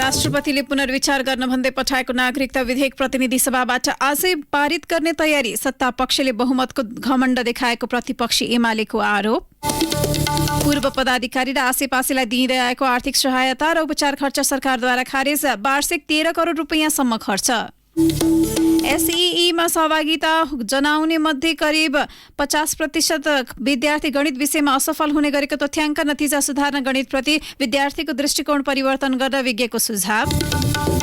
राष्ट्रपतिले पुनर्विचार गर्न भन्दै पठाएको नागरिकता विधेयक प्रतिनिधि सभाबाट आजै पारित गर्ने तयारी। सत्ता पक्षले बहुमतको घमण्ड देखाएको प्रतिपक्षी एमालेको आरोप। पूर्व पदाधिकारी र आसेपासेलाई दिइँदै आएको आर्थिक सहायता र उपचार खर्च सरकारद्वारा खारेज। वार्षिक 13 करोड रुपियाँसम्म खर्च। एसईईमा सहभागिता जनाउने मध्ये करिब 50% विद्यार्थी गणित विषयमा असफल हुने गरेको तथ्याङ्क। नतिजा सुधार्न गणितप्रति विद्यार्थीको दृष्टिकोण परिवर्तन गर्न विज्ञको सुझाव।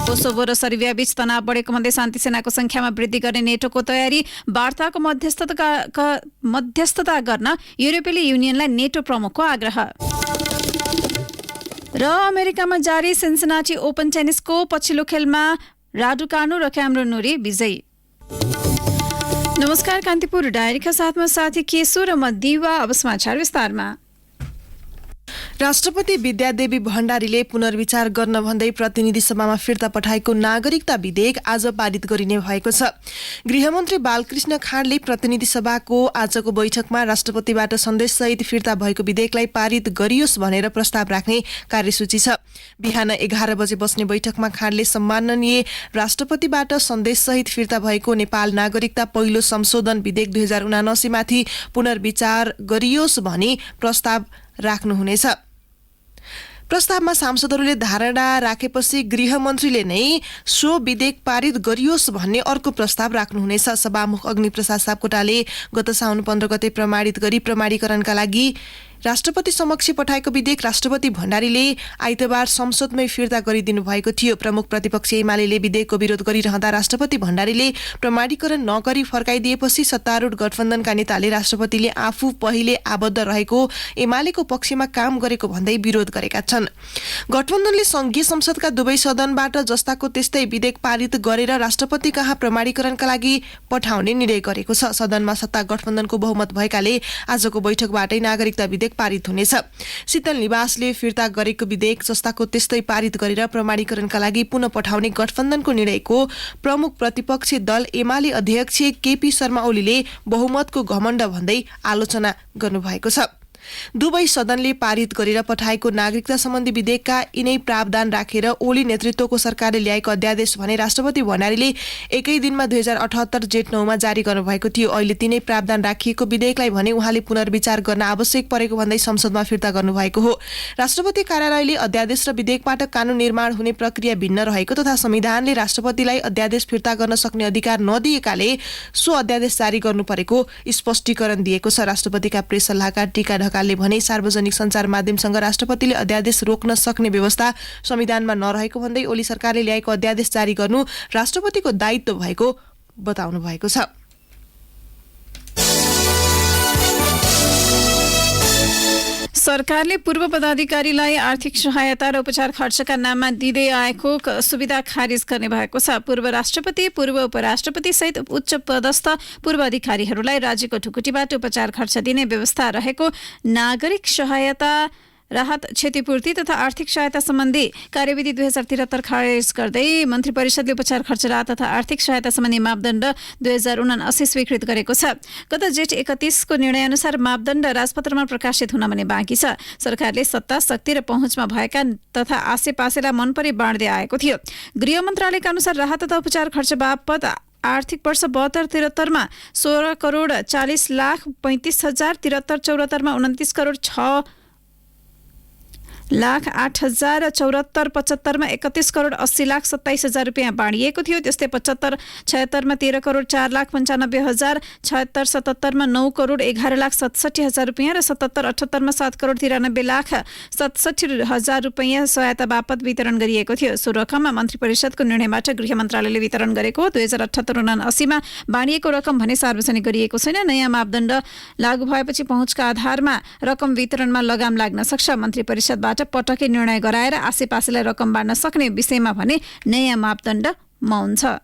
कोसोभो र सर्बिया बीच तनाव बढेको भन्दै शान्ति सेनाको संख्यामा वृद्धि गर्ने नेटोको तयारी। वार्ताको मध्यस्थता गर्न युरोपेली युनियनलाई नेटो प्रमुखको आग्रह। र अमेरिकामा जारी सिन्सिनाटी ओपन टेनिसको पछिल्लो खेलमा राडुकानु र क्यामरोन नोरी विजयी। नमस्कार, कान्तिपुर डायरीका साथमा साथी केशु र म दिवा। अब समाचार विस्तारमा। राष्ट्रपति विद्यादेवी भण्डारीले पुनर्विचार गर्न भन्दै प्रतिनिधि सभामा फिर्ता पठाएको नागरिकता विधेयक आज पारित गरिने भएको छ। गृहमन्त्री बालकृष्ण खाँडले प्रतिनिधि सभाको आजको बैठकमा राष्ट्रपतिबाट सन्देशसहित फिर्ता भएको विधेयकलाई पारित गरियोस् भनेर प्रस्ताव राख्ने कार्यसूची छ। बिहान 11 बजे बस्ने बैठकमा खाँडले सम्माननीय राष्ट्रपतिबाट सन्देशसहित फिर्ता भएको नेपाल नागरिकता पहिलो संशोधन विधेयक 2079 माथि पुनर्विचार गरियोस् भनी प्रस्ताव राख्नुहुनेछ। प्रस्तावमा सांसदहरूले धारणा राखेपछि गृहमन्त्रीले नै सो विधेयक पारित गरियोस् भन्ने अर्को प्रस्ताव राख्नुहुनेछ। सभामुख अग्निप्रसाद सापकोटाले गत साउन 15 गते प्रमाणित गरी प्रमाणीकरणका लागि राष्ट्रपति समक्ष पठाएको विधेयक राष्ट्रपति भण्डारीले आइतबार संसदमै फिर्ता गरिदिनु भएको थियो। प्रमुख प्रतिपक्ष एमाले विधेयकको विरोध गरिरहँदा राष्ट्रपति भण्डारीले प्रमाणीकरण नगरी फर्काइदिएपछि सत्तारूढ गठबन्धनका नेताले राष्ट्रपतिले आफू पहिले आबद्ध रहेको एमालेको पक्षमा काम गरेको भन्दै विरोध गरेका छन्। गठबन्धनले संघीय संसदका दुवै सदनबाट जस्ताको त्यस्तै विधेयक पारित गरेर राष्ट्रपति कहाँ प्रमाणीकरणका लागि पठाउने निर्णय गरेको छ। सदनमा सत्ता गठबन्धनको बहुमत भएकाले आजको बैठकबाटै नागरिकता विधेयक पारित हुनेछ। शीतल निवासले फिर्ता गरेको विधेयक जस्ताको त्यस्तै पारित गरेर प्रमाणीकरणका लागि पुनः पठाउने गठबन्धनको निर्णयको प्रमुख प्रतिपक्षी दल एमाले अध्यक्ष केपी शर्मा ओलीले बहुमतको घमण्ड भन्दै आलोचना गर्नुभएको छ। दुवै सदनले पारित गरेर पठाएको नागरिकता सम्बन्धी विधेयकका यिनै प्रावधान राखेर ओली नेतृत्वको सरकारले ल्याएको अध्यादेश भने राष्ट्रपति भण्डारीले एकै दिनमा 2078 जेठ 9 मा जारी गर्नुभएको थियो। अहिले तिनै प्रावधान राखिएको विधेयकलाई भने उहाँले पुनर्विचार गर्न आवश्यक परेको भन्दै संसदमा फिर्ता गर्नुभएको हो। राष्ट्रपति कार्यालयले अध्यादेश र विधेयकबाट कानून निर्माण हुने प्रक्रिया भिन्न रहेको तथा संविधानले राष्ट्रपतिलाई अध्यादेश फिर्ता गर्न सक्ने अधिकार नदिएकाले सो अध्यादेश जारी गर्नु परेको स्पष्टीकरण दिएको छ। राष्ट्रपतिका प्रेस सल्लाहकार टीका ढकालले भने सार्वजनिक सञ्चार माध्यमसँग राष्ट्रपतिले अध्यादेश रोक्न सक्ने व्यवस्था संविधानमा नरहेको भन्दै ओली सरकारले ल्याएको अध्यादेश जारी गर्नु राष्ट्रपतिको दायित्व भएको बताउनु भएको छ। सरकारले पूर्व पदाधिकारीलाई आर्थिक सहायता र उपचार खर्चका नाममा दिँदै आएको सुविधा खारिज गर्ने भएको छ। पूर्व राष्ट्रपति, पूर्व उपराष्ट्रपति सहित उच्च पदस्थ पूर्व अधिकारीहरूलाई राज्यको ढुकुटीबाट उपचार खर्च दिने व्यवस्था रहेको नागरिक सहायता राहत क्षतिपूर्ति तथा आर्थिक सहायता सम्बन्धी कार्यविधि 2073 खारेज गर्दै मन्त्री परिषदले उपचार खर्च राहत तथा आर्थिक सहायता सम्बन्धी मापदण्ड 2079 स्वीकृत गरेको छ। गत जेठ 31 को निर्णय अनुसार मापदण्ड राजपत्रमा प्रकाशित हुन भने बाँकी छ। सरकारले सत्ता, शक्ति र पहुँचमा भएका तथा आसेपासेलाई मनपरी बाँड्दै आएको थियो। गृह मन्त्रालयका अनुसार राहत तथा उपचार खर्च बापत आर्थिक वर्ष 72-73 मा 16 करोड 40 लाख 35 हजार, 73-74 मा 29 करोड 6 लाख 8 हजार, 74-75 मा 31 करोड 80 लाख 27 हजार रुपियाँ बाँडिएको थियो। त्यस्तै 75-76 मा 13 करोड 4 लाख 95 हजार, 76-77 मा 9 करोड 11 लाख 67 हजार रुपियाँ र 77-78 मा 7 करोड 93 लाख 67 हजार रुपियाँ सहायता बापत वितरण गरिएको थियो। सो रकममा मन्त्री परिषदको निर्णयबाट गृह मन्त्रालयले वितरण गरेको 2078-79 मा बाँडिएको रकम भने सार्वजनिक गरिएको छैन। नयाँ मापदण्ड लागू भएपछि पहुँचका आधारमा रकम वितरणमा लगाम लाग्न सक्छ। मन्त्री परिषदबाट पटक्कै निर्णय गराएर आसेपासेलाई रकम बाँड्न सक्ने विषयमा भने नयाँ मापदण्ड मौन छ।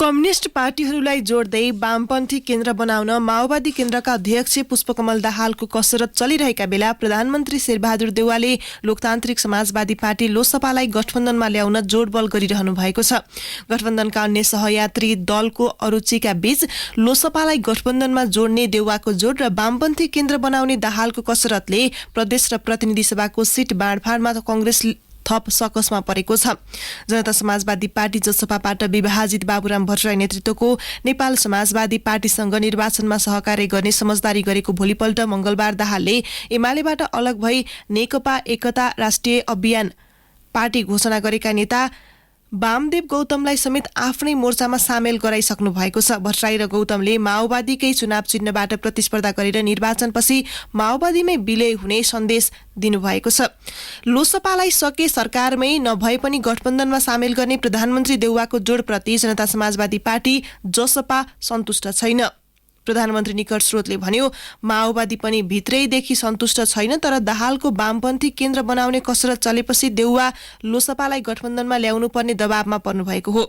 कम्युनिस्ट पार्टीहरूलाई जोड्दै वामपन्थी केन्द्र बनाउन माओवादी केन्द्रका अध्यक्ष पुष्पकमल दाहालको कसरत चलिरहेका बेला प्रधानमन्त्री शेरबहादुर देउवाले लोकतान्त्रिक समाजवादी पार्टी लोसपालाई गठबन्धनमा ल्याउन जोडबल गरिरहनु भएको छ। गठबन्धनका अन्य सहयात्री दलको अरुचिका बीच लोसपालाई गठबन्धनमा जोड्ने देउवाको जोड र वामपन्थी केन्द्र बनाउने दाहालको कसरतले प्रदेश र प्रतिनिधि सभाको सिट बाँडफाँडमा कांग्रेस थप सकसमा परेको छ। जनता समाजवादी पार्टी जसपाबाट विभाजित बाबुराम भट्टराई नेतृत्वको नेपाल समाजवादी पार्टीसँग निर्वाचनमा सहकार्य गर्ने समझदारी गरेको भोलिपल्ट मंगलबार दाहालले एमालेबाट अलग भई नेकपा एकता राष्ट्रिय अभियान पार्टी घोषणा गरेका नेता वामदेव गौतमलाई समेत आफ्नै मोर्चामा सामेल गराइसक्नु भएको छ। भट्टराई र गौतमले माओवादीकै चुनाव चिन्हबाट प्रतिस्पर्धा गरेर निर्वाचनपछि माओवादीमै विलय हुने सन्देश दिनुभएको छ। लोसपालाई सके सरकारमै नभए पनि गठबन्धनमा सामेल गर्ने प्रधानमन्त्री देउवाको जोडप्रति जनता समाजवादी पार्टी जसपा सन्तुष्ट छैन। प्रधानमन्त्री निकट स्रोतले भन्यो, माओवादी पनि भित्रैदेखि सन्तुष्ट छैन, तर दाहालको वामपन्थी केन्द्र बनाउने कसरत चलेपछि देउवा लोसपालाई गठबन्धनमा ल्याउनु पर्ने दबावमा पर्नु भएको हो।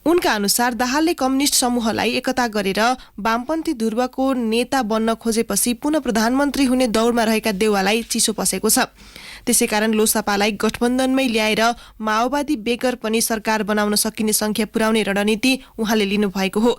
उनका अनुसार दाहालले कम्युनिस्ट समूहलाई एकता गरेर वामपन्थी ध्रुवको नेता बन्न खोजेपछि पुनः प्रधानमन्त्री हुने दौडमा रहेका देउवालाई चिसो पसेको छ। त्यसैकारण लोसपालाई गठबन्धनमै ल्याएर माओवादी बेगर पनि सरकार बनाउन सकिने संख्या पुर्याउने रणनीति उहाँले लिनुभएको हो।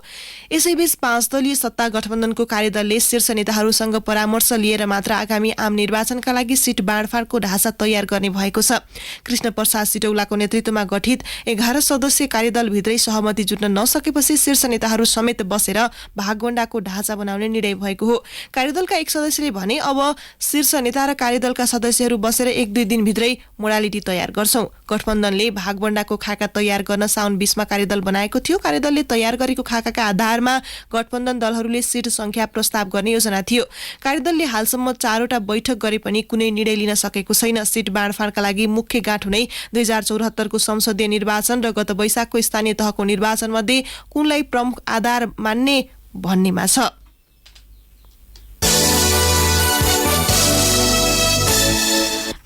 यसैबीच 5 दलीय सत्ता गठबन्धनको कार्यदलले शीर्ष नेताहरूसँग परामर्श लिएर मात्र आगामी आम निर्वाचनका लागि सिट बाँडफाँडको ढाँचा तयार गर्ने भएको छ। कृष्ण प्रसाद सिटौलाको नेतृत्वमा गठित 11 सदस्यीय कार्यदलभित्रै सहमति जुट्न नसकेपछि शीर्ष नेताहरू समेत बसेर भागवण्डाको ढाँचा बनाउने निर्णय भएको हो। कार्यदलका एक सदस्यले भने, अब शीर्ष नेता र कार्यदलका सदस्यहरू बसेर 1-2 दिनभित्रै मोडालिटी तयार गर्छौं। गठबन्धनले भागवण्डाको खाका तयार गर्न साउन 20 मा कार्यदल बनाएको थियो। कार्यदलले तयार गरेको खाकाका आधारमा गठबन्धन दलहरूले सिट संख्या प्रस्ताव गर्ने योजना थियो। कार्यदलले हालसम्म 4 वटा बैठक गरे पनि कुनै निर्णय लिन सकेको छैन। सिट बाँडफाँडका लागि मुख्य गाँठ हुने 2074 को संसदीय निर्वाचन र गत वैशाखको स्थानीय तहको निर्वाचन मध्ये कुनलाई प्रमुख आधार मान्ने भन्नेमा छ।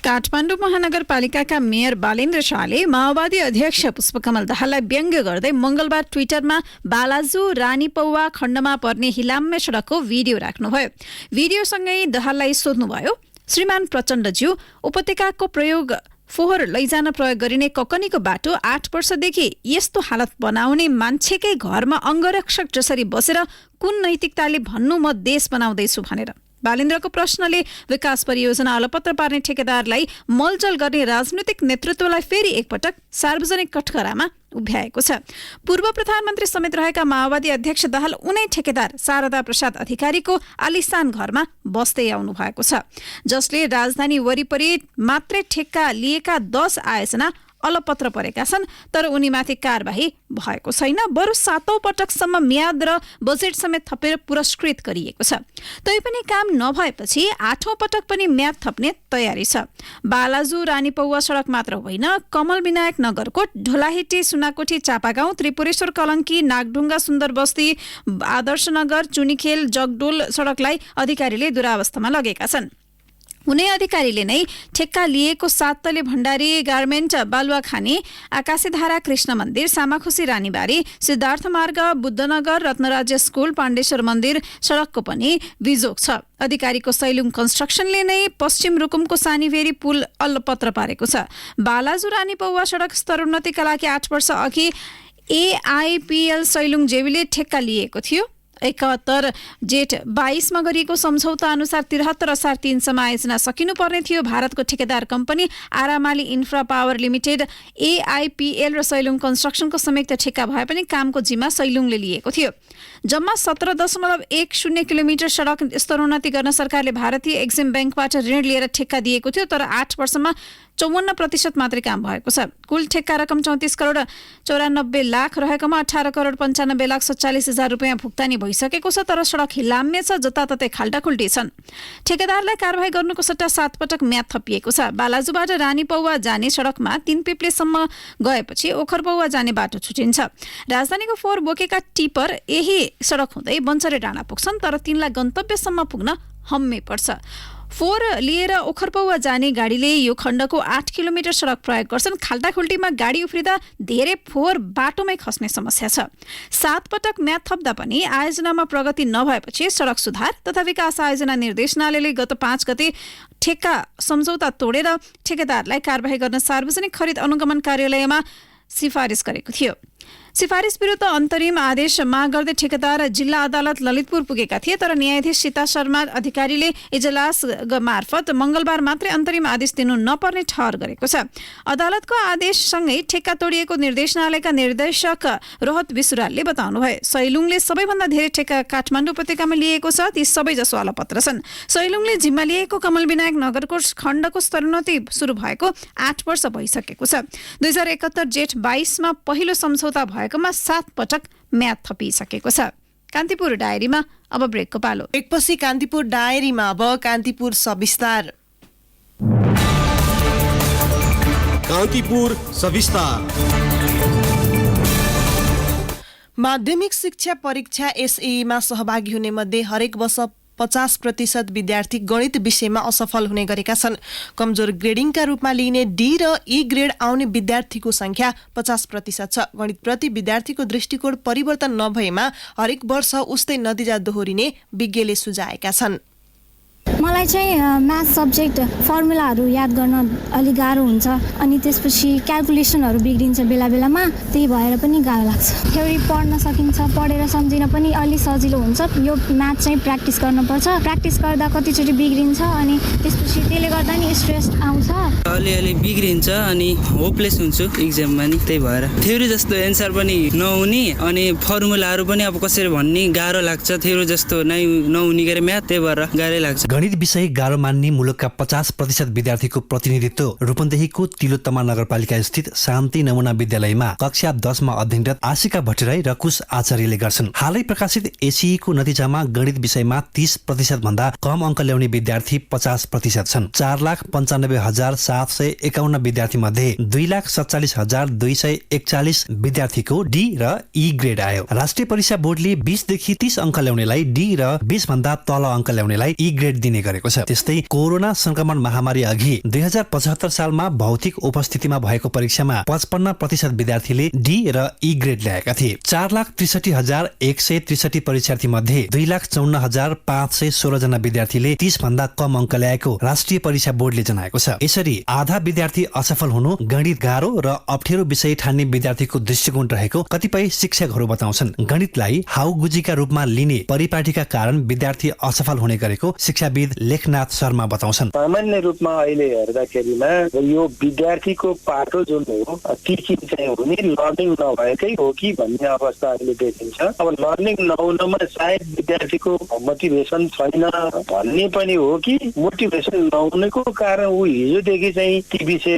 काठमाडौँ महानगरपालिकाका मेयर बालेन्द्र शाहले माओवादी अध्यक्ष पुष्पकमल दाहाललाई व्यङ्ग्य गर्दै मंगलबार ट्विटरमा बालाजु रानीपौवा खण्डमा पर्ने हिलाम्य सडकको भिडियो राख्नुभयो। भिडियोसँगै दाहाललाई सोध्नुभयो, श्रीमान प्रचण्डज्यू, उपत्यकाको प्रयोग फोहोर लैजान प्रयोग गरिने ककनीको बाटो 8 वर्षदेखि यस्तो हालत बनाउने मान्छेकै घरमा अंगरक्षक जसरी बसेर कुन नैतिकताले भन्नु म देश बनाउँदैछु भनेर। बालेन्द्रको प्रश्नले विकास परियोजना अलपत्र पार्ने ठेकेदारलाई मलजल गर्ने राजनीतिक नेतृत्वलाई फेरि एकपटक सार्वजनिक कठघरामा उभ्याएको छ। पूर्व प्रधानमन्त्री समेत रहेका माओवादी अध्यक्ष दाहाल उनै ठेकेदार शारदा प्रसाद अधिकारीको आलिशान घरमा बस्दै आउनु भएको छ, जसले राजधानी वरिपरि मात्रै ठेक्का लिएका 10 आयोजना अलपत्र परेका छन्, तर उनीमाथि कारबाही भएको छैन। बरु 7औं पटकसम्म म्याद र बजेट समेत थपेर पुरस्कृत गरिएको छ। तैपनि काम नभएपछि 8औं पटक पनि म्याद थप्ने तयारी छ। बालाजु रानीपौवा सडक मात्र होइन, कमल विनायक नगरकोट, ढोलाहिटी, सुनाकोठी, चापागाउँ, त्रिपुरेश्वर कलङ्की, नागढुङ्गा, सुन्दर बस्ती, आदर्शनगर, चुनीखेल, जगडोल सडकलाई अधिकारीले दुरावस्थामा लगेका छन्। उनै अधिकारीले नै ठेक्का लिएको 7 तले भण्डारी गार्मेन्ट, बालुवाखानी, आकाशेधारा कृष्ण मन्दिर, सामाखुसी रानीबारी, सिद्धार्थ मार्ग, बुद्धनगर, रत्नराज्य स्कुल, पाण्डेश्वर मन्दिर सडकको पनि बिजोग छ। अधिकारीको सैलुङ कन्स्ट्रक्सनले नै पश्चिम रुकुमको सानीभेरी पुल अलपत्र पारेको छ। बालाजु रानीपौवा सडक स्तरोन्नतिका लागि 8 वर्ष अघि AIPL सैलुङ जेवीले ठेक्का लिएको थियो। 71 जेठ 22 मा गरिएको सम्झौता अनुसार 73 असार 3 सम्म आयोजना सकिनुपर्ने थियो। भारतको ठेकेदार कम्पनी आरामाली इन्फ्रा पावर लिमिटेड, AIPL र सैलुङ कन्स्ट्रक्सनको संयुक्त ठेक्का भए पनि कामको जिम्मा सैलुङले लिएको थियो। जम्मा 17.10 किलोमिटर सडक स्तरोन्नति गर्न सरकारले भारतीय एक्जिम ब्याङ्कबाट ऋण लिएर ठेक्का दिएको थियो, तर 8 वर्षमा 54% मात्रै काम भएको छ। कुल ठेक्का रकम 34 करोड 94 लाख रहेकोमा 18 करोड 95 लाख 47 हजार रुपियाँ भुक्तानी भइसकेको छ, तर सडक हिलाम्य छ, जताततै खाल्टाखुल्टी छन्। ठेकेदारलाई कारबाही गर्नुको सट्टा 7 पटक म्याद थपिएको छ। बालाजुबाट रानीपौवा जाने सडकमा 3 पिप्लेसम्म गएपछि ओखरपौवा जाने बाटो छुटिन्छ। राजधानीको फोहोर बोकेका टिपर यही सडक हुँदै बन्चरे डाँडा पुग्छन्, तर तिनलाई गन्तव्यसम्म पुग्न हम्मे पर्छ। फोहोर लिएर ओखरपौवा जाने गाडीले यो खण्डको 8 किलोमिटर सडक प्रयोग गर्छन्। खाल्टाखुल्टीमा गाडी उफ्रिँदा धेरै फोहोर बाटोमै खस्ने समस्या छ। 7 पटक म्याद थप्दा पनि आयोजनामा प्रगति नभएपछि सडक सुधार तथा विकास आयोजना निर्देशनालयले गत 5 गते ठेक्का सम्झौता तोडेर ठेकेदारलाई कारबाही गर्न सार्वजनिक खरिद अनुगमन कार्यालयमा सिफारिस गरेको थियो। सिफारिस विरुद्ध अन्तरिम आदेश माग गर्दै ठेकेदार जिल्ला अदालत ललितपुर पुगेका थिए, तर न्यायाधीश सीता शर्मा अधिकारीले इजलास मार्फत मंगलबार मात्रै अन्तरिम आदेश दिनु नपर्ने ठहर गरेको छ। अदालतको आदेशसँगै ठेक्का तोडिएको निर्देशनालयका निर्देशक रोहत विसुरालले बताउनुभयो। सैलुङले सबैभन्दा धेरै ठेक्का काठमाडौँ उपत्यकामा लिएको छ। ती सबैजसो अलपत्र छन्। सैलुङले जिम्मा लिएको कमल विनायक नगरकोट खण्डको स्तरोन्नति सुरु भएको 8 वर्ष भइसकेको छ। 2071 जेठ 22 मा पहिलो सम्झौता भएकोमा 7 पटक म्याद थपिसकेको छ। कान्तिपुर डायरीमा अब ब्रेकको पालो। एकपछि कान्तिपुर डायरीमा अब कान्तिपुर सविस्तार। कान्तिपुर सविस्तार। माध्यमिक शिक्षा परीक्षा एसईमा सहभागी हुने मध्ये हरेक वर्ष 50% विद्यार्थी गणित विषयमा असफल हुने गरेका छन्। कमजोर ग्रेडिङका रूपमा लिइने डी र ई ग्रेड आउने विद्यार्थीको संख्या 50% छ। गणितप्रति विद्यार्थीको दृष्टिकोण परिवर्तन नभएमा हरेक वर्ष उस्तै नतिजा दोहोरिने विज्ञले सुझाएका छन्। मलाई चाहिँ म्याथ सब्जेक्ट फर्मुलाहरू याद गर्न अलिक गाह्रो हुन्छ अनि त्यसपछि क्याल्कुलेसनहरू बिग्रिन्छ बेला बेलामा, त्यही भएर पनि गाह्रो लाग्छ। थ्योरी पढ्न सकिन्छ, पढेर सम्झिन पनि अलि सजिलो हुन्छ। यो म्याथ चाहिँ प्र्याक्टिस गर्नुपर्छ। प्र्याक्टिस गर्दा कतिचोटि बिग्रिन्छ अनि त्यसपछि त्यसले गर्दा नि स्ट्रेस आउँछ। अलिअलि बिग्रिन्छ अनि होपलेस हुन्छु इक्जाममा नि, त्यही भएर थ्योरी जस्तो एन्सर पनि नहुने अनि फर्मुलाहरू पनि अब कसरी भन्ने गाह्रो लाग्छ। थ्योरी जस्तो नै नहुने गरे म्याथ, त्यही भएर गाह्रै लाग्छ। गणित विषय गाह्रो मान्ने मुलुकका 50% विद्यार्थीको प्रतिनिधित्व रूपन्देहीको तिलोत्तमा नगरपालिका स्थित शान्ति नमुना विद्यालयमा कक्षा 10 मा अध्ययनरत आशिका भट्टराई र कुश आचार्यले गर्छन्। हालै प्रकाशित एसीईको नतिजामा गणित विषयमा 30% भन्दा कम अङ्क ल्याउने विद्यार्थी 50% छन्। 4,95,751 विद्यार्थी मध्ये 2,47,241 विद्यार्थीको डी र ई ग्रेड आयो। राष्ट्रिय परीक्षा बोर्डले 20 देखि 30 अङ्क ल्याउनेलाई डी र 20 भन्दा तल अङ्क ल्याउनेलाई ई ग्रेड दिने गरेको छ। त्यस्तै कोरोना संक्रमण महामारी अघि 2075 सालमा भौतिक उपस्थितिमा भएको परीक्षामा 55% विद्यार्थीले डी र ई ग्रेड ल्याएका थिए। 4,63,163 परीक्षार्थी मध्ये 2,54,516 जना विद्यार्थीले 30 भन्दा कम अङ्क ल्याएको राष्ट्रिय परीक्षा बोर्डले जनाएको छ। यसरी आधा विद्यार्थी असफल हुनु गणित गाह्रो र अप्ठ्यारो विषय ठान्ने विद्यार्थीको दृष्टिकोण रहेको कतिपय शिक्षकहरू बताउँछन्। गणितलाई हाउगुजीका रूपमा लिने परिपाटीका कारण विद्यार्थी असफल हुने गरेको शिक्षाविद लेखनाथ शर्मा बताउँछन्। सामान्य रूपमा अहिले हेर्दाखेरिमा यो विद्यार्थीको पाटो जुन हो टिचिङ चाहिँ हुने लर्निङ नभएकै हो कि भन्ने अवस्था अहिले देखिन्छ। अब लर्निङ नहुनमा सायद विद्यार्थीको मोटिभेसन छैन भन्ने पनि हो कि मोटिभेसन नहुनेको कारण ऊ हिजोदेखि चाहिँ ती विषय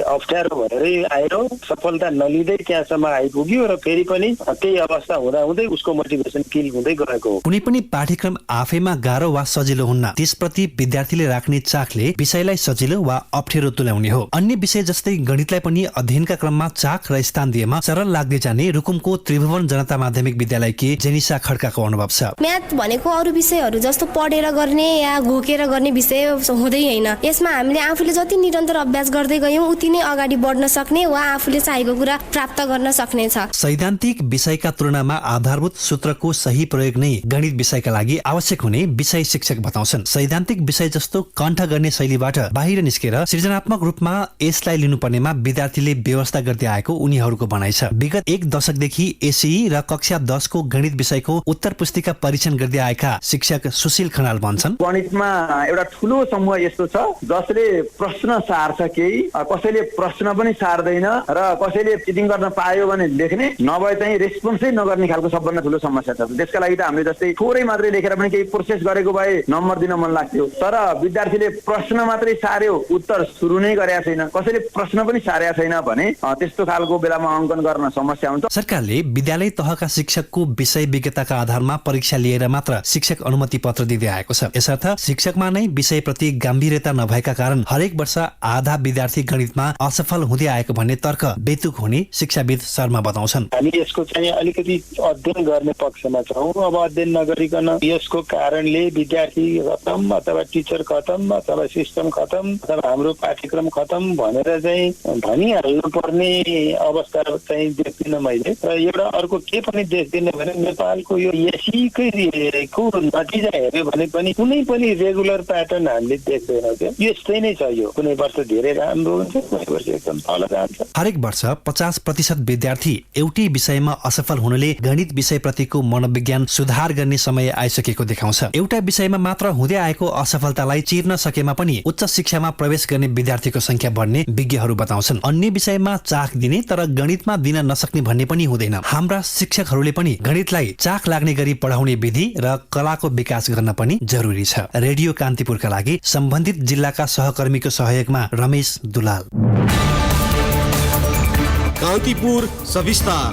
अप्ठ्यारो भएरै आयो, सफलता नलिँदै त्यहाँसम्म आइपुग्यो र फेरि पनि त्यही अवस्था हुँदाहुँदै उसको मोटिभेसन किल हुँदै गएको हो। कुनै पनि पाठ्यक्रम आफैमा गाह्रो वा सजिलो हुन्न, त्यसप्रति विद्यार्थीले राख्ने चाखले विषयलाई सजिलो वा अप्ठ्यारो तुल्याउने हो। अन्य विषय जस्तै गणितलाई पनि अध्ययनका क्रममा चाख र स्थान दिएमा सरल लाग्दै जाने रुकुमको त्रिभुवन जनता माध्यमिक विद्यालयकी जेनिसा खड्काको अनुभव छ। म्याथ भनेको अरू विषयहरू जस्तो पढेर गर्ने या घोकेर गर्ने विषय हुँदै होइन। यसमा हामीले आफूले जति निरन्तर अभ्यास गर्दै गयौं उति नै अगाडि बढ्न सक्ने वा आफूले चाहेको कुरा प्राप्त गर्न सक्ने छ। सैद्धान्तिक विषयका तुलनामा आधारभूत सूत्रको सही प्रयोग नै गणित विषयका लागि आवश्यक हुने विषय शिक्षक बताउँछन्। सैद्धान्तिक विषय जस्तो कण्ठ गर्ने शैलीबाट बाहिर निस्केर सृजनात्मक रूपमा यसलाई लिनुपर्नेमा विद्यार्थीले व्यवस्था गर्दै आएको उनीहरूको भनाइ छ। विगत 1 दशकदेखि एसई र कक्षा 10 को गणित विषयको उत्तर पुस्तिका परीक्षण गर्दै आएका शिक्षक सुशील खनाल भन्छन्, गणितमा एउटा ठूलो समूह यस्तो छ जसले प्रश्न सार्छ, केही कसैले प्रश्न पनि सार्दैन र कसैले चिटिङ गर्न पायो भने लेख्ने, नभए चाहिँ रेस्पोन्सै नगर्ने खालको सबभन्दा ठूलो समस्या छ। त्यसका लागि त हामीले जस्तै थोरै मात्रै लेखेर पनि केही प्रोसेस गरेको भए नम्बर दिन मन लाग्थ्यो, तर विद्यार्थीले प्रश्न मात्रै सार्यो, उत्तर सुरु नै गरेका छैन, कसैले प्रश्न पनि सारेका छैन भने त्यस्तो खालको बेलामा अङ्कन गर्न समस्या हुन्छ। सरकारले विद्यालय तहका शिक्षकको विषय विज्ञताका आधारमा परीक्षा लिएर मात्र शिक्षक अनुमति पत्र दिँदै आएको छ। यसर्थ शिक्षकमा नै विषयप्रति गम्भीरता नभएका कारण हरेक वर्ष आधा विद्यार्थी गणितमा असफल हुँदै आएको भन्ने तर्क बेतुक हुने शिक्षाविद शर्मा बताउँछन्। हामी यसको चाहिँ अलिकति अध्ययन गर्ने पक्षमा छौँ। अब अध्ययन नगरिकन यसको कारणले विद्यार्थी खतम अथवा टिचर खतम अथवा सिस्टम खतम अथवा हाम्रो पाठ्यक्रम खतम भनेर चाहिँ भनिहाल्नु पर्ने अवस्था चाहिँ देख्दिनँ मैले। र एउटा अर्को के पनि देख्दिनँ भने नेपालको यो एसीको नतिजा हेऱ्यो भने पनि कुनै पनि रेगुलर प्याटर्न हामीले देख्दैनौँ क्या। यस्तै नै छ यो, कुनै वर्ष धेरै राम्रो हुन्छ, कुनै वर्ष एकदम तल जान्छ। हरेक वर्ष 50% विद्यार्थी एउटै विषयमा असफल हुनुले गणित विषयप्रतिको मनोविज्ञान सुधार गर्ने समय आइसकेको देखाउँछ। एउटा विषयमा मात्र हुँदै आएको असफलतालाई चिर्न सकेमा पनि उच्च शिक्षामा प्रवेश गर्ने विद्यार्थीको संख्या बढ्ने विज्ञहरू बताउँछन्। अन्य विषयमा चाख दिने तर गणितमा दिन नसक्ने भन्ने पनि हुँदैन। हाम्रा शिक्षकहरूले पनि गणितलाई चाख लाग्ने गरी पढाउने विधि र कलाको विकास गर्न पनि जरुरी छ। रेडियो कान्तिपुरका लागि सम्बन्धित जिल्लाका सहकर्मीको सहयोगमा रमेश दुलाल। कान्तिपुर सविस्तार।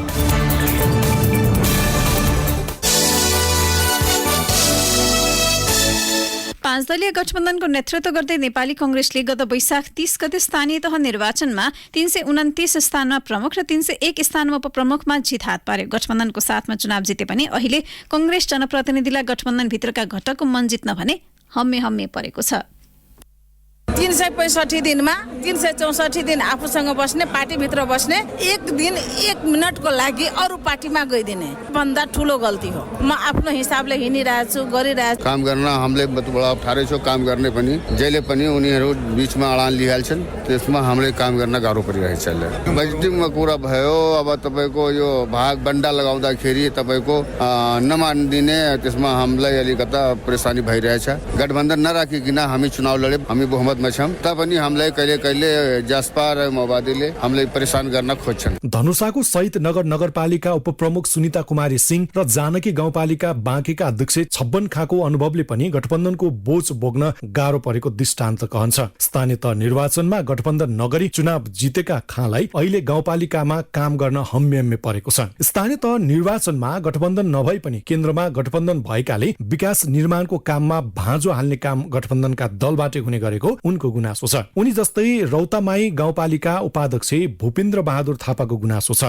पाँच दलीय गठबन्धनको नेतृत्व गर्दै नेपाली कांग्रेसले गत वैशाख 30 गते स्थानीय तह निर्वाचनमा 329 स्थानमा प्रमुख र 301 स्थानमा उपप्रमुखमा जित हात पार्यो। गठबन्धनको साथमा चुनाव जिते पनि अहिले कांग्रेस जनप्रतिनिधिलाई गठबन्धनभित्रका घटकको मन जित्न भने हम्मे परेको छ। 365 दिनमा 364 दिन आफूसँग बस्ने, पार्टीभित्र बस्ने, एक दिन 1 मिनटको लागि अरू पार्टीमा गइदिने भन्दा ठुलो गल्ती हो। म आफ्नो हिसाबले हिँडिरहेको छु, गरिरहेको छु। काम गर्न हामीले बडा अप्ठ्यारो छ। काम गर्ने पनि जहिले पनि उनीहरू बीचमा अडान लिइहाल्छन्, त्यसमा हामीले काम गर्न गाह्रो परिरहेछ। बजेटिङमा कुरा भयो, अब तपाईँको यो भाग बन्डा लगाउँदाखेरि तपाईँको नमानिदिने, त्यसमा हामीलाई अलिकता परेशानी भइरहेछ। गठबन्धन नराखिकन हामी चुनाव लडे, हामी बहुमतमा छौँ, तपनि हामीलाई कहिले जासपा र माओवादीले हामीलाई परेशान गर्न खोज्छन्। धनुषाको सहित नगरपालिका उपप्रमुख सुनिता कुमारी सिंह र जानकी गाउँपालिका बाँकेका अध्यक्ष 56 खाको अनुभवले पनि गठबन्धनको बोझ बोक्न गाह्रो परेको दृष्टान्त कहन्छ। स्थानीय तह निर्वाचनमा गठबन्धन नगरी चुनाव जितेका खालाई अहिले गाउँपालिकामा काम गर्न हम्मे परेको छ। स्थानीय तह निर्वाचनमा गठबन्धन नभई पनि केन्द्रमा गठबन्धन भएकाले विकास निर्माणको काममा भाँजो हाल्ने काम गठबन्धनका दलबाटै हुने गरेको उनको गुनासो छ। उनी जस्तै रौतामाई गाउँपालिका उपाध्यक्ष भूपेन्द्र बहादुर थापाको गुनासो छ।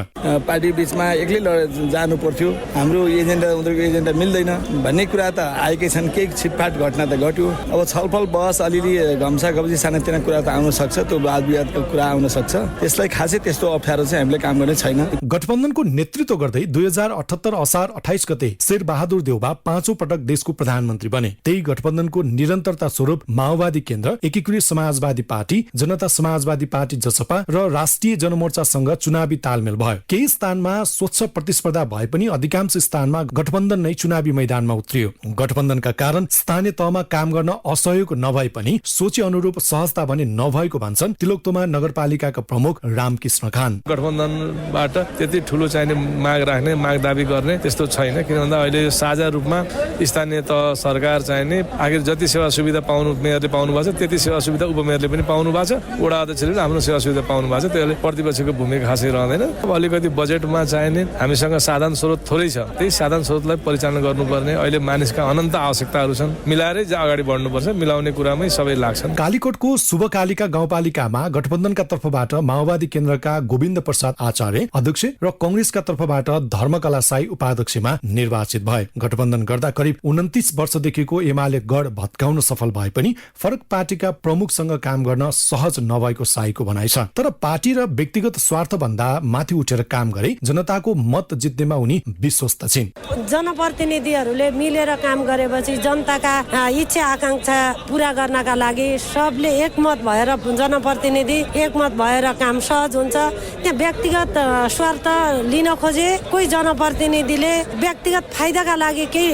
पार्टी बीचमा एक्लै जानु पर्थ्यो, हाम्रो एजेन्डा उनीहरूको एजेन्डा मिल्दैन भन्ने कुरा त आएकै छन्। केही छिटफाट घटना त घट्यो। अब छलफल बहस अलिअलि घम्सा घम्सी सानातिना कुरा त आउन सक्छ, त्यो वाद विवादको कुरा आउन सक्छ। त्यसलाई खासै त्यस्तो अप्ठ्यारो चाहिँ हामीले काम गर्ने छैन। गठबन्धनको नेतृत्व गर्दै 2078 असार 28 गते शेर बहादुर देउबा 5औं पटक देशको प्रधानमन्त्री बने। त्यही गठबन्धनको निरन्तरता स्वरूप माओवादी केन्द्र, एकीकृत समाजवादी पार्टी, जनता समाजवादी पार्टी जसपा र राष्ट्रिय जनमोर्चासँग चुनावी तालमेल भयो। केही स्थानमा स्वच्छ प्रतिस्पर्धा भए पनि अधिकांश स्थानमा गठबन्धन नै चुनावी मैदानमा उत्रियो। गठबन्धनका कारण स्थानीय तहमा काम गर्न असहयोग नभए पनि सोचे अनुरूप सहजता भने नभएको भन्छन् तिलोकतोमा नगरपालिकाका प्रमुख रामकृष्ण खान। गठबन्धनबाट त्यति ठुलो चाहिने माग राख्ने, माग दाबी गर्ने त्यस्तो छैन। किन भन्दा अहिले साझा रूपमा स्थानीय तह सरकार चाहिने, आखिर जति सेवा सुविधा पाउनु मेयरले पाउनु भएको छ त्यति सेवा सुविधा उपमेयरले पनि पाउनु भएको छ, वडा अध्यक्षले हाम्रो सेवा सुविधा पाउनु भएको छ। त्यसले प्रतिपक्षको भूमिका खासै रहँदैन। अब अलिकति बजेटमा चाहिने हामीसँग साधन स्रोत थोरै छ, त्यही साधन स्रोतलाई परिचालन गर्नुपर्ने अहिले मानिसका अनन्त आवश्यकताहरू छन्। मिलाएरै अगाडि बढ्नुपर्छ, मिलाउने कुरामै सबै लाग्छन्। कालीकोटको शुभकालिका गाउँपालिकामा गठबन्धनका तर्फबाट माओवादी केन्द्रका गोविन्द प्रसाद आचार्य अध्यक्ष र कांग्रेसका तर्फबाट धर्मकला साई उपाध्यक्षमा निर्वाचित भए। गठबन्धन गर्दा करिब 29 वर्षदेखिको एमाले गढ भत्काउन सफल भए पनि फरक पार्टीका प्रमुखसँग काम गर्न सहज नभएको साईको भनाइ छ। तर पार्टी र व्यक्तिगत स्वार्थ भन्दा माथि उठेर काम गरे जनताको मत जित्नेमा उनी विश्वस्त छिन्। जनप्रतिनिधिहरूले मिलेर काम गरेपछि जनताका इच्छा आकांक्षा पूरा गर्नका लागि सबले एकमत भएर जनप्रतिनिधि एकमत भएर काम सहज हुन्छ। त्यहाँ व्यक्तिगत स्वार्थ लिन खोजे कोही जनप्रतिनिधिले व्यक्तिगत फाइदाका लागि केही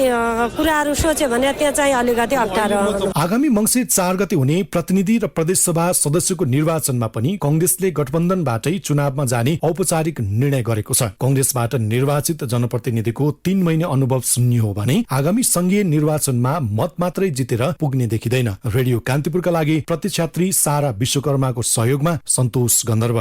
कुराहरू सोचे भने त्यहाँ चाहिँ अलिकति अप्ठ्यारो। आगामी मङ्सिर 4 गते हुने प्रतिनिधि र प्रदेशसभा सदस्यको निर्वाचनमा पनि कांग्रेसले गठबन्धनबाटै चुनावमा जाने औपचारिक निर्णय गरेको छ। कांग्रेसबाट निर्वाचित जनप्रतिनिधिको 3 महिने अनुभव शून्य हो भने आगामी संघीय निर्वाचनमा मत मात्रै जितेर पुग्ने देखिँदैन। रेडियो कान्तिपुरका लागि प्रतीक्षात्री सारा विश्वकर्माको सहयोगमा सन्तोष गन्धर्व।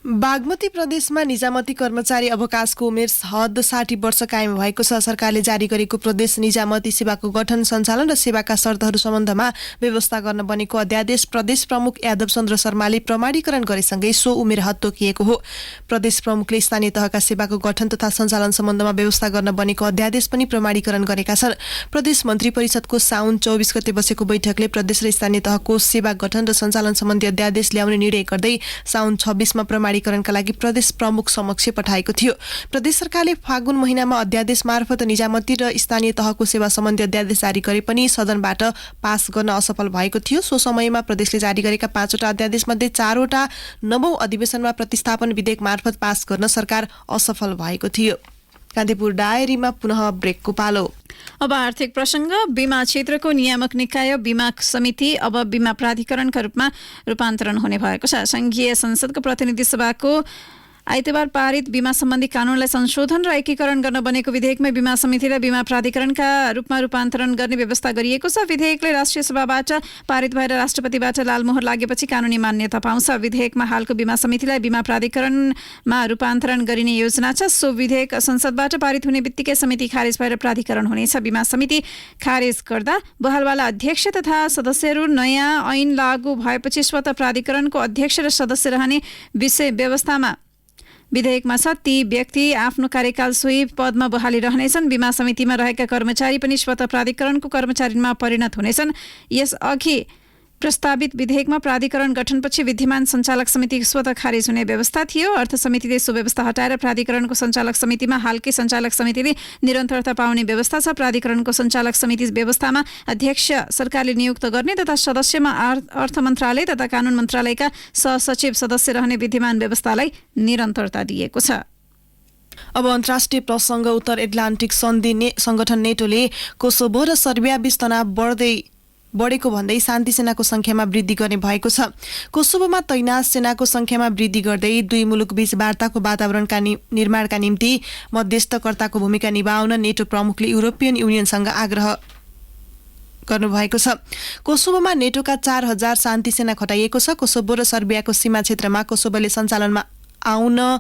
बागमती प्रदेशमा निजामती कर्मचारी अवकाशको उमेर हद 60 वर्ष कायम भएको छ। सरकारले जारी गरेको प्रदेश निजामती सेवाको गठन, सञ्चालन र सेवाका शर्तहरू सम्बन्धमा व्यवस्था गर्न बनेको अध्यादेश प्रदेश प्रमुख यादव चन्द्र शर्माले प्रमाणीकरण गरेसँगै सो उमेर हद तोकिएको हो। प्रदेश प्रमुखले स्थानीय तहका सेवाको गठन तथा सञ्चालन सम्बन्धमा व्यवस्था गर्न बनेको अध्यादेश पनि प्रमाणीकरण गरेका छन्। प्रदेश मन्त्री परिषदको साउन 24 गते बसेको बैठकले प्रदेश र स्थानीय तहको सेवा गठन र सञ्चालन सम्बन्धी अध्यादेश ल्याउने निर्णय गर्दै साउन 26 मा प्रमाणीकरणका लागि प्रदेश प्रमुख समक्ष पठाएको थियो। प्रदेश सरकारले फागुन महिनामा अध्यादेश मार्फत निजामती र स्थानीय तहको सेवा सम्बन्धी अध्यादेश जारी गरे पनि सदनबाट पास गर्न असफल भएको थियो। सो समयमा प्रदेशले जारी गरेका 5 वटा अध्यादेशमध्ये 4 वटा 9औं अधिवेशनमा प्रतिस्थापन विधेयक मार्फत पास गर्न सरकार असफल भएको थियो। कान्तिपुर डायरीमा पुनः ब्रेकको पालो। अब आर्थिक प्रसंग। बीमा क्षेत्रको नियामक निकाय बीमा समिति अब बीमा प्राधिकरणका रूपमा रूपान्तरण हुने भएको छ। संघीय संसदको प्रतिनिधि सभाको आइतबार पारित बीमा सम्बन्धी कानूनलाई संशोधन र एकीकरण गर्न बनेको विधेयकमा बीमा समितिलाई बीमा प्राधिकरणका रूपमा रूपान्तरण गर्ने व्यवस्था गरिएको छ। विधेयकले राष्ट्रिय सभाबाट पारित भएर राष्ट्रपतिबाट लालमोहर लागेपछि कानूनी मान्यता पाउँछ। विधेयकमा हालको बीमा समितिलाई बीमा प्राधिकरणमा रूपान्तरण गरिने योजना छ। सो विधेयक संसदबाट पारित हुने बित्तिकै समिति खारेज भएर प्राधिकरण हुनेछ। बीमा समिति खारेज गर्दा बहालवाला अध्यक्ष तथा सदस्यहरू नयाँ ऐन लागू भएपछि स्वत प्राधिकरणको अध्यक्ष र सदस्य रहने विषय व्यवस्थामा विधेयकमा छ। ती व्यक्ति आफ्नो कार्यकाल सोही पदमा बहाली रहनेछन्। बीमा समितिमा रहेका कर्मचारी पनि स्वत प्राधिकरणको कर्मचारीमा परिणत हुनेछन्। यसअघि प्रस्तावित विधेयकमा प्राधिकरण गठनपछि विद्यमान सञ्चालक समिति स्वत खारेज हुने व्यवस्था थियो। अर्थ समितिले सो व्यवस्था हटाएर प्राधिकरणको सञ्चालक समितिमा हालकै सञ्चालक समितिले निरन्तरता पाउने व्यवस्था छ। प्राधिकरणको सञ्चालक समिति व्यवस्थामा अध्यक्ष सरकारले नियुक्त गर्ने तथा सदस्यमा अर्थ मन्त्रालय तथा कानून मन्त्रालयका सहसचिव सदस्य रहने विद्यमान व्यवस्थालाई निरन्तरता दिएको छ। अब अन्तर्राष्ट्रिय प्रसङ्ग। उत्तर एटलान्टिक सन्धि संगठन नेटोले कोसोभो र सर्बिया बीच तनाव बढेको भन्दै शान्ति सेनाको संख्यामा वृद्धि गर्ने भएको छ। कोसोभोमा तैनात सेनाको संख्यामा वृद्धि गर्दै दुई मुलुकबीच वार्ताको वातावरणका निर्माणका निम्ति मध्यस्थकर्ताको भूमिका निभाउन नेटो प्रमुखले युरोपियन युनियनसँग आग्रह गर्नुभएको छ। कोसोभोमा नेटोका 4000 शान्ति सेना खटाइएको छ। कोसोभो र सर्बियाको सीमा क्षेत्रमा कोसोभोले सञ्चालनमा आउन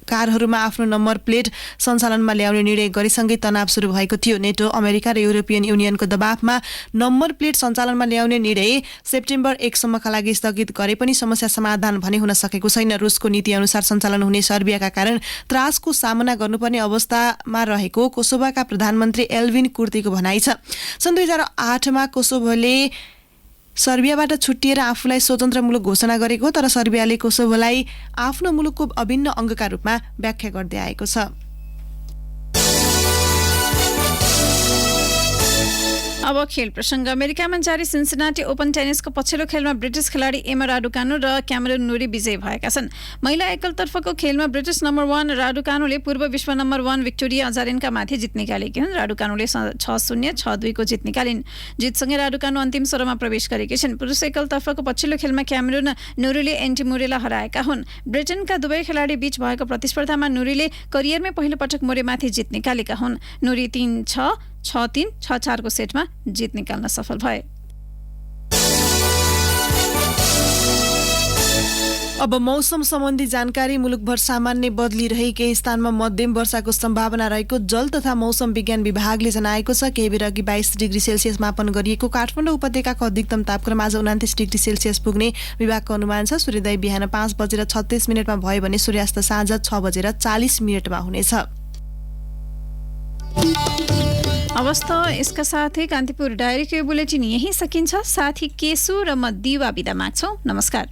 कारहरूमा आफ्नो नम्बर प्लेट सञ्चालनमा ल्याउने निर्णय गरेसँगै तनाव सुरु भएको थियो। नेटो, अमेरिका र युरोपियन युनियनको दबावमा नम्बर प्लेट सञ्चालनमा ल्याउने निर्णय सेप्टेम्बर 1 सम्मका लागि स्थगित गरे पनि समस्या समाधान भने हुन सकेको छैन। रुसको नीति अनुसार सञ्चालन हुने सर्बियाका कारण त्रासको सामना गर्नुपर्ने अवस्थामा रहेको कोसोभोका प्रधानमन्त्री एल्भिन कुर्तीको भनाइ छ। सन् 2008 मा कोसोभोले सर्बियाबाट छुट्टिएर आफूलाई स्वतन्त्र मुलुक घोषणा गरेको, तर सर्बियाले कोसोभोलाई आफ्नो मुलुकको अभिन्न अङ्गका रूपमा व्याख्या गर्दै आएको छ। अब खेल प्रसङ्ग। अमेरिकामा जारी सिन्सिनाटी ओपन टेनिसको पछिल्लो खेलमा ब्रिटिस खेलाडी एमा राडुकानु र क्यामेरुन नुरी विजयी भएका छन्। महिला एकलतर्फको खेलमा ब्रिटिस नम्बर 1 राडुकानुले पूर्व विश्व नम्बर 1 भिक्टोरिया अजारेन्का माथि जित निकालेकी हुन्। राडुकानुले 6-0, 6-2 को जित निकालिन्। जितसँगै राडुकानु अन्तिम 16मा प्रवेश गरेकी छिन्। पुरुष एकलतर्फको पछिल्लो खेलमा क्यामेरुन नुरीले एन्टी मुरेलाई हराएका हुन्। ब्रिटेनका दुवै खेलाडी बीच भएको प्रतिस्पर्धामा नुरीले करियरमै पहिलो पटक मुरेमाथि जित निकालेका हुन्। नुरी 3-6, 6-3, 6-4 को सेटमा जित निकाल्न सफल भए। अब मौसम सम्बन्धी जानकारी। मुलुकभर सामान्य बदली रही केही स्थानमा मध्यम वर्षाको सम्भावना रहेको जल तथा मौसम विज्ञान विभागले जनाएको छ। केही बेर अघि 22 डिग्री सेल्सियस मापन गरिएको काठमाडौँ उपत्यकाको अधिकतम तापक्रम आज 29 डिग्री सेल्सियस पुग्ने विभागको अनुमान छ। सूर्योदय बिहान 5:36 भयो भने सूर्यास्त साँझ 6:40 हुनेछ। अवस्था यसका साथै कान्तिपुर डायरीको बुलेटिन यही सकिन्छ। साथी केसु र म दिवा बिदा माग्छौँ। नमस्कार।